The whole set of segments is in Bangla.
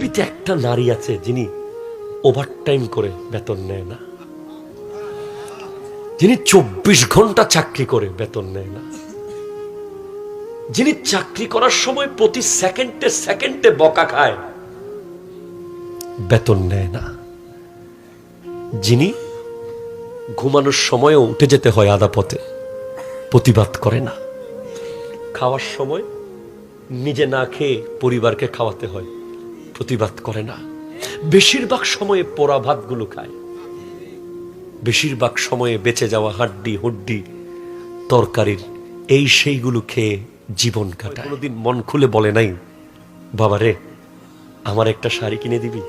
পৃথিবীতে একটা নারী আছে যিনি ওভারটাইম করে বেতন নেয় না, যিনি 24 ঘন্টা চাকরি করে বেতন নেয় না, যিনি চাকরি করার সময় প্রতি সেকেন্ডে সেকেন্ডে বকা খায়, বেতন নেয় না, যিনি ঘুমানোর সময়ও উঠে যেতে হয় আধা পথে, প্রতিবাদ করে না, খাওয়ার সময় নিজে না খেয়ে পরিবারকে খাওয়াতে হয়, প্রতিবাদ করে না, বেশিরভাগ সময়ে পোড়া ভাতগুলো খায়, বেশিরভাগ সময়ে বেঁচে যাওয়া হাড্ডি হুড্ডি তরকারির এই সেইগুলো খেয়ে জীবন কাটায়। কোনোদিন মন খুলে বলে নাই, বাবারে আমার একটা শাড়ি কিনে দিবি,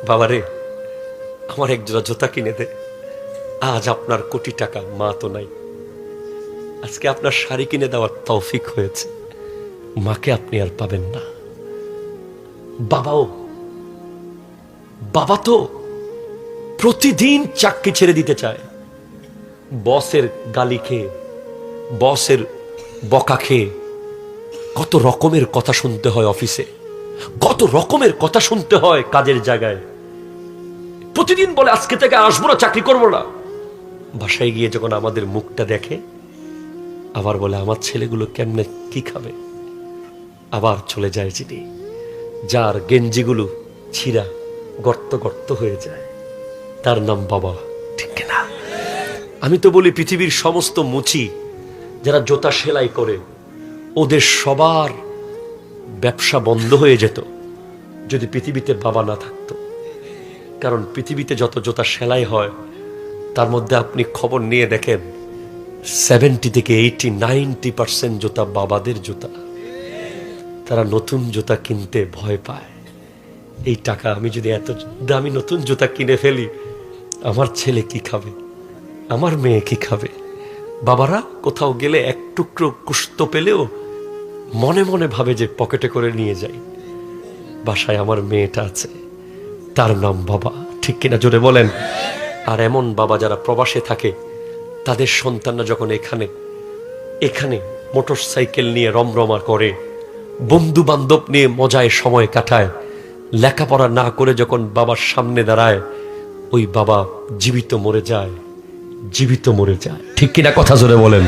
বাবারে আমার এক জোড়া জুতা কিনে দে। আজ আপনার কোটি টাকা, মা তো নাই, আজকে আপনার শাড়ি কিনে দেওয়ার তৌফিক হয়েছে, মাকে আপনি আর পাবেন না। বাবা তো প্রতিদিন চাকরি ছেড়ে দিতে চায়, বসের গালি খেয়ে, বসের বকা খেয়ে কত রকমের কথা শুনতে হয় অফিসে, কত রকমের কথা শুনতে হয় কাজের জায়গায়। প্রতিদিন বলে আজকে থেকে আসবো না, চাকরি করবো না। বাসায় গিয়ে যখন আমাদের মুখটা দেখে আবার বলে আমার ছেলেগুলো কেমনে কি খাবে। আবার চলে যায় যিনি, যার গেঞ্জিগুলো ছিঁড়া গর্ত গর্ত হয়ে যায়, তার নাম বাবা, ঠিক কিনা? আমি তো বলি পৃথিবীর সমস্ত মুচি যারা জুতা সেলাই করে ওদের সবার ব্যবসা বন্ধ হয়ে যেত যদি পৃথিবীতে বাবা না থাকতো। কারণ পৃথিবীতে যত জুতা সেলাই হয় তার মধ্যে আপনি খবর নিয়ে দেখেন 70 থেকে 80-90% জুতা বাবাদের জুতা। তারা নতুন জুতা কিনতে ভয় পায়, এই টাকা আমি যদি এত দামি নতুন জুতা কিনে ফেলি, আমার ছেলে কি খাবে, আমার মেয়ে কি খাবে। বাবারা কোথাও গেলে এক টুকরো কুস্ত পেলেও মনে মনে ভাবে যে পকেটে করে নিয়ে যাই, বাসায় আমার মেয়েটা আছে, তার নাম বাবা, ঠিক কিনা? জোরে বলেন। আর এমন বাবা যারা প্রবাসে থাকে, তাদের সন্তানরা যখন এখানে মোটর সাইকেল নিয়ে রমরমা করে, বন্ধু বান্ধব নিয়ে মজায় সময় কাটায়, লেখাপড়া না করে যখন বাবার সামনে দাঁড়ায়, ওই বাবা জীবিত মরে যায়, জীবিত মরে যায়, ঠিক কিনা? কথা জোরে বলেন।